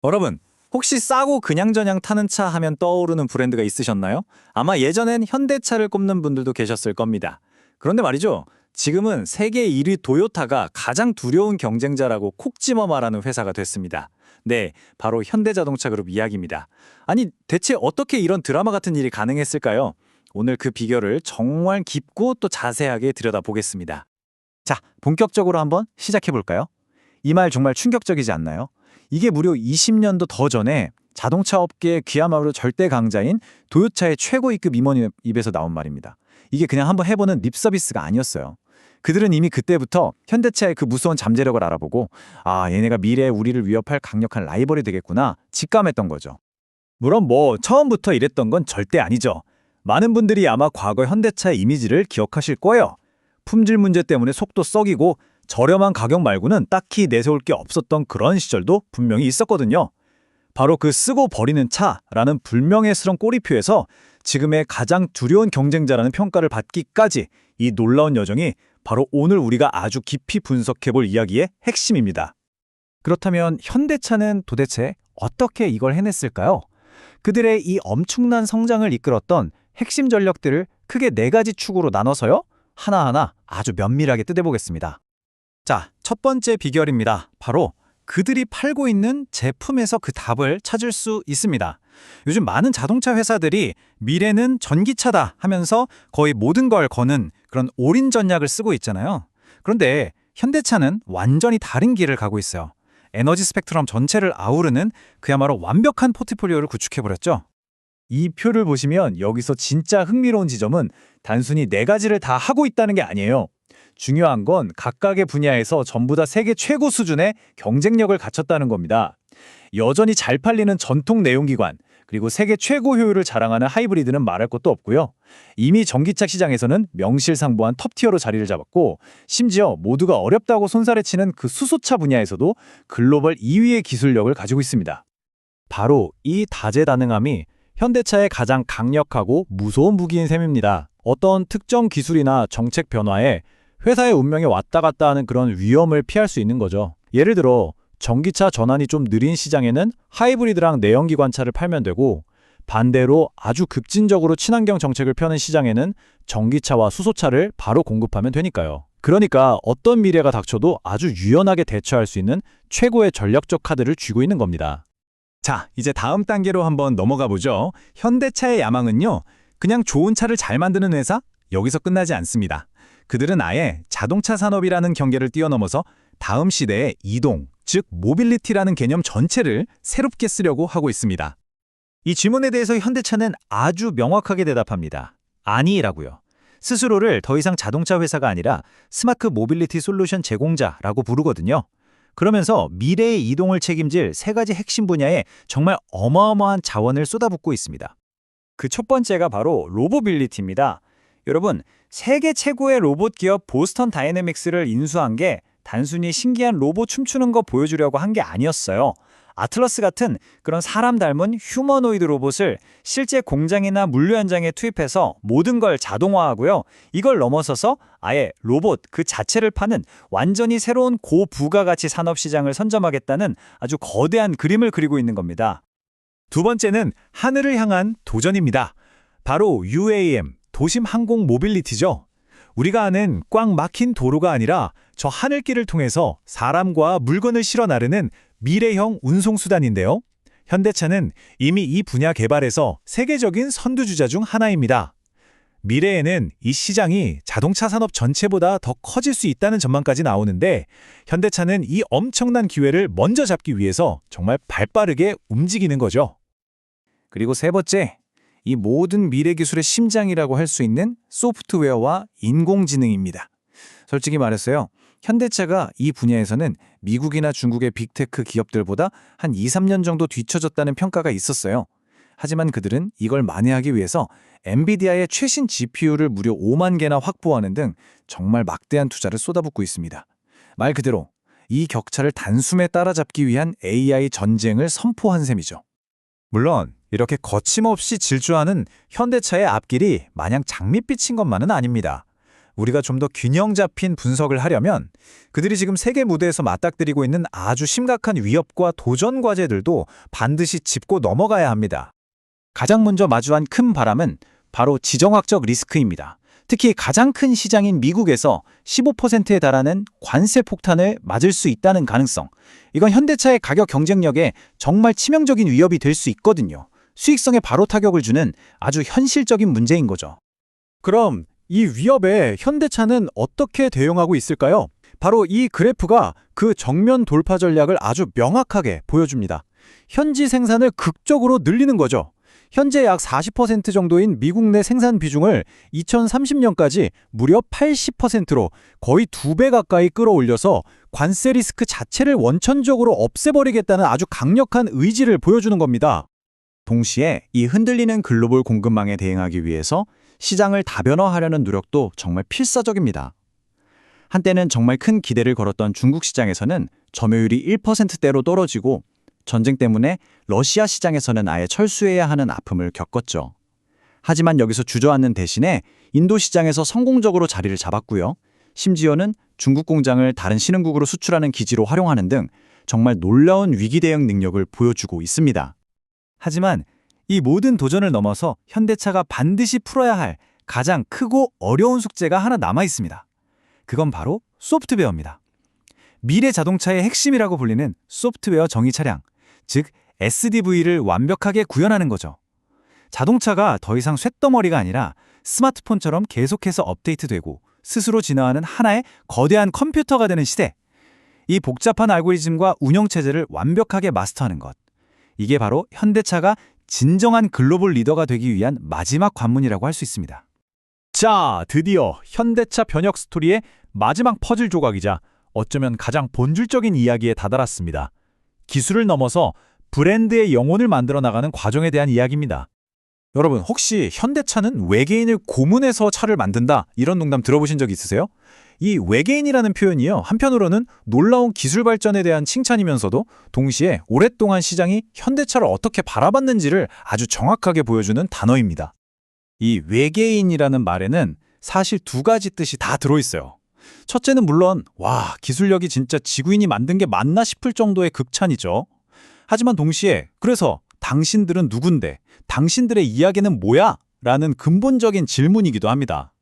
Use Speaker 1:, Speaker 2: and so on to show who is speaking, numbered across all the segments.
Speaker 1: 여러분, 혹시 싸고 그냥저냥 타는 차 하면 떠오르는 브랜드가 있으셨나요? 아마 예전엔 현대차를 꼽는 분들도 계셨을 겁니다. 그런데 말이죠. 지금은 세계 1위 도요타가 가장 두려운 경쟁자라고 콕 집어 말하는 회사가 됐습니다. 네, 바로 현대자동차 그룹 이야기입니다. 아니, 대체 어떻게 이런 드라마 같은 일이 가능했을까요? 오늘 그 비결을 정말 깊고 또 자세하게 들여다보겠습니다. 자, 본격적으로 한번 시작해볼까요? 이 말 정말 충격적이지 않나요? 이게 무려 20년도 더 전에 자동차 업계의 그야말로 절대 강자인 도요타의 최고위급 임원 입에서 나온 말입니다. 이게 그냥 한번 해보는 립 서비스가 아니었어요. 그들은 이미 그때부터 현대차의 그 무서운 잠재력을 알아보고 얘네가 미래에 우리를 위협할 강력한 라이벌이 되겠구나 직감했던 거죠. 물론 처음부터 이랬던 건 절대 아니죠. 많은 분들이 아마 과거 현대차의 이미지를 기억하실 거예요. 품질 문제 때문에 속도 썩이고 저렴한 가격 말고는 딱히 내세울 게 없었던 그런 시절도 분명히 있었거든요. 바로 그 쓰고 버리는 차라는 불명예스러운 꼬리표에서 지금의 가장 두려운 경쟁자라는 평가를 받기까지 이 놀라운 여정이 바로 오늘 우리가 아주 깊이 분석해볼 이야기의 핵심입니다. 그렇다면 현대차는 도대체 어떻게 이걸 해냈을까요? 그들의 이 엄청난 성장을 이끌었던 핵심 전력들을 크게 4가지 축으로 나눠서요. 하나하나 아주 면밀하게 뜯어보겠습니다. 자, 첫 번째 비결입니다. 바로 그들이 팔고 있는 제품에서 그 답을 찾을 수 있습니다. 요즘 많은 자동차 회사들이 미래는 전기차다 하면서 거의 모든 걸 거는 그런 올인 전략을 쓰고 있잖아요. 그런데 현대차는 완전히 다른 길을 가고 있어요. 에너지 스펙트럼 전체를 아우르는 그야말로 완벽한 포트폴리오를 구축해버렸죠. 이 표를 보시면 여기서 진짜 흥미로운 지점은 단순히 4가지를 다 하고 있다는 게 아니에요. 중요한 건 각각의 분야에서 전부 다 세계 최고 수준의 경쟁력을 갖췄다는 겁니다. 여전히 잘 팔리는 전통 내연기관, 그리고 세계 최고 효율을 자랑하는 하이브리드는 말할 것도 없고요. 이미 전기차 시장에서는 명실상부한 톱티어로 자리를 잡았고, 심지어 모두가 어렵다고 손살에 치는 그 수소차 분야에서도 글로벌 2위의 기술력을 가지고 있습니다. 바로 이 다재다능함이 현대차의 가장 강력하고 무서운 무기인 셈입니다. 어떤 특정 기술이나 정책 변화에 회사의 운명에 왔다 갔다 하는 그런 위험을 피할 수 있는 거죠. 예를 들어 전기차 전환이 좀 느린 시장에는 하이브리드랑 내연기관차를 팔면 되고, 반대로 아주 급진적으로 친환경 정책을 펴는 시장에는 전기차와 수소차를 바로 공급하면 되니까요. 그러니까 어떤 미래가 닥쳐도 아주 유연하게 대처할 수 있는 최고의 전략적 카드를 쥐고 있는 겁니다. 자, 이제 다음 단계로 한번 넘어가 보죠. 현대차의 야망은요, 그냥 좋은 차를 잘 만드는 회사? 여기서 끝나지 않습니다. 그들은 아예 자동차 산업이라는 경계를 뛰어넘어서 다음 시대의 이동, 즉 모빌리티라는 개념 전체를 새롭게 쓰려고 하고 있습니다. 이 질문에 대해서 현대차는 아주 명확하게 대답합니다. 아니라고요. 스스로를 더 이상 자동차 회사가 아니라 스마트 모빌리티 솔루션 제공자라고 부르거든요. 그러면서 미래의 이동을 책임질 3가지 핵심 분야에 정말 어마어마한 자원을 쏟아붓고 있습니다. 그 첫 번째가 바로 로보빌리티입니다. 여러분, 세계 최고의 로봇 기업 보스턴 다이내믹스를 인수한 게 단순히 신기한 로봇 춤추는 거 보여주려고 한 게 아니었어요. 아틀러스 같은 그런 사람 닮은 휴머노이드 로봇을 실제 공장이나 물류 현장에 투입해서 모든 걸 자동화하고요. 이걸 넘어서서 아예 로봇 그 자체를 파는 완전히 새로운 고부가가치 산업시장을 선점하겠다는 아주 거대한 그림을 그리고 있는 겁니다. 두 번째는 하늘을 향한 도전입니다. 바로 UAM, 도심 항공 모빌리티죠. 우리가 아는 꽉 막힌 도로가 아니라 저 하늘길을 통해서 사람과 물건을 실어 나르는 미래형 운송수단인데요. 현대차는 이미 이 분야 개발에서 세계적인 선두주자 중 하나입니다. 미래에는 이 시장이 자동차 산업 전체보다 더 커질 수 있다는 전망까지 나오는데, 현대차는 이 엄청난 기회를 먼저 잡기 위해서 정말 발빠르게 움직이는 거죠. 그리고 세 번째, 이 모든 미래 기술의 심장이라고 할 수 있는 소프트웨어와 인공지능입니다. 솔직히 말했어요. 현대차가 이 분야에서는 미국이나 중국의 빅테크 기업들보다 한 2, 3년 정도 뒤처졌다는 평가가 있었어요. 하지만 그들은 이걸 만회하기 위해서 엔비디아의 최신 GPU를 무려 5만 개나 확보하는 등 정말 막대한 투자를 쏟아붓고 있습니다. 말 그대로 이 격차를 단숨에 따라잡기 위한 AI 전쟁을 선포한 셈이죠. 물론 이렇게 거침없이 질주하는 현대차의 앞길이 마냥 장밋빛인 것만은 아닙니다.
Speaker 2: 우리가 좀 더 균형 잡힌 분석을 하려면 그들이 지금 세계 무대에서 맞닥뜨리고 있는 아주 심각한 위협과 도전 과제들도 반드시 짚고 넘어가야 합니다. 가장 먼저 마주한 큰 바람은 바로 지정학적 리스크입니다. 특히 가장 큰 시장인 미국에서 15%에 달하는 관세 폭탄을 맞을 수 있다는 가능성. 이건 현대차의 가격 경쟁력에 정말 치명적인 위협이 될 수 있거든요. 수익성에 바로 타격을 주는 아주 현실적인 문제인 거죠. 그럼 이 위협에 현대차는 어떻게 대응하고 있을까요? 바로 이 그래프가 그 정면 돌파 전략을 아주 명확하게 보여줍니다. 현지 생산을 극적으로 늘리는 거죠. 현재 약 40% 정도인 미국 내 생산 비중을 2030년까지 무려 80%로 거의 2배 가까이 끌어올려서 관세 리스크 자체를 원천적으로 없애버리겠다는 아주 강력한 의지를 보여주는 겁니다. 동시에 이 흔들리는 글로벌 공급망에 대응하기 위해서 시장을 다변화하려는 노력도 정말 필사적입니다. 한때는 정말 큰 기대를 걸었던 중국 시장에서는 점유율이 1%대로 떨어지고 전쟁 때문에 러시아 시장에서는 아예 철수해야 하는 아픔을 겪었죠. 하지만 여기서 주저앉는 대신에 인도 시장에서 성공적으로 자리를 잡았고요. 심지어는 중국 공장을 다른 신흥국으로 수출하는 기지로 활용하는 등 정말 놀라운 위기 대응 능력을 보여주고 있습니다. 하지만 이 모든 도전을 넘어서 현대차가 반드시 풀어야 할 가장 크고 어려운 숙제가 하나 남아 있습니다. 그건 바로 소프트웨어입니다. 미래 자동차의 핵심이라고 불리는 소프트웨어 정의 차량, 즉 SDV를 완벽하게 구현하는 거죠. 자동차가 더 이상 쇳덩어리가 아니라 스마트폰처럼 계속해서 업데이트되고 스스로 진화하는 하나의 거대한 컴퓨터가 되는 시대. 이 복잡한 알고리즘과 운영체제를 완벽하게 마스터하는 것. 이게 바로 현대차가 진정한 글로벌 리더가 되기 위한 마지막 관문이라고 할 수 있습니다. 자, 드디어 현대차 변혁 스토리의 마지막 퍼즐 조각이자 어쩌면 가장 본질적인 이야기에 다다랐습니다. 기술을 넘어서 브랜드의 영혼을 만들어 나가는 과정에 대한 이야기입니다. 여러분, 혹시 현대차는 외계인을 고문해서 차를 만든다 이런 농담 들어보신 적 있으세요? 이 외계인이라는 표현이요, 한편으로는 놀라운 기술 발전에 대한 칭찬이면서도 동시에 오랫동안 시장이 현대차를 어떻게 바라봤는지를 아주 정확하게 보여주는 단어입니다. 이 외계인이라는 말에는 사실 두 가지 뜻이 다 들어있어요. 첫째는 물론 와, 기술력이 진짜 지구인이 만든 게 맞나 싶을 정도의 극찬이죠. 하지만 동시에 그래서 당신들은 누군데? 당신들의 이야기는 뭐야? 라는 근본적인 질문이기도 합니다.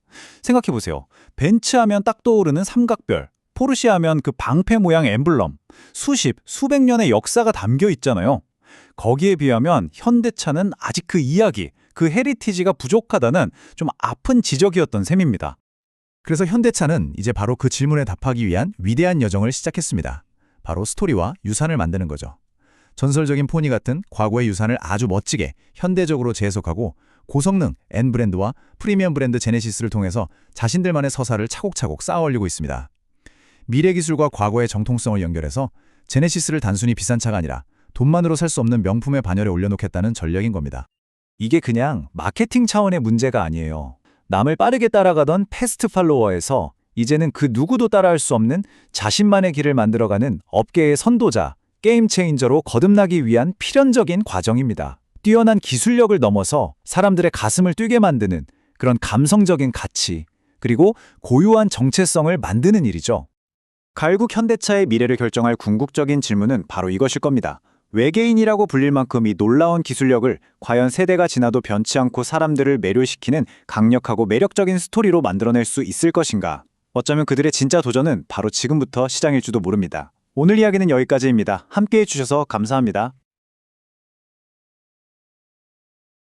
Speaker 2: 생각해보세요. 벤츠 하면 딱 떠오르는 삼각별, 포르쉐 하면 그 방패 모양 엠블럼, 수십, 수백 년의 역사가 담겨 있잖아요. 거기에 비하면 현대차는 아직 그 이야기, 그 헤리티지가 부족하다는 좀 아픈 지적이었던 셈입니다. 그래서 현대차는 이제 바로 그 질문에 답하기 위한 위대한 여정을 시작했습니다. 바로 스토리와 유산을 만드는 거죠. 전설적인 포니 같은 과거의 유산을 아주 멋지게 현대적으로 재해석하고 고성능 N 브랜드와 프리미엄 브랜드 제네시스를 통해서 자신들만의 서사를 차곡차곡 쌓아 올리고 있습니다. 미래 기술과 과거의 정통성을 연결해서 제네시스를 단순히 비싼 차가 아니라 돈만으로 살 수 없는 명품의 반열에 올려놓겠다는 전략인 겁니다. 이게 그냥 마케팅 차원의 문제가 아니에요. 남을 빠르게 따라가던 패스트 팔로워에서 이제는 그 누구도 따라할 수 없는 자신만의 길을 만들어가는 업계의 선도자, 게임 체인저로 거듭나기 위한 필연적인 과정입니다. 뛰어난 기술력을 넘어서 사람들의 가슴을 뛰게 만드는 그런 감성적인 가치, 그리고 고유한 정체성을 만드는 일이죠. 결국 현대차의 미래를 결정할 궁극적인 질문은 바로 이것일 겁니다. 외계인이라고 불릴 만큼 이 놀라운 기술력을 과연 세대가 지나도 변치 않고 사람들을 매료시키는 강력하고 매력적인 스토리로 만들어낼 수 있을 것인가? 어쩌면 그들의 진짜 도전은 바로 지금부터 시작일지도 모릅니다. 오늘 이야기는 여기까지입니다. 함께해 주셔서 감사합니다.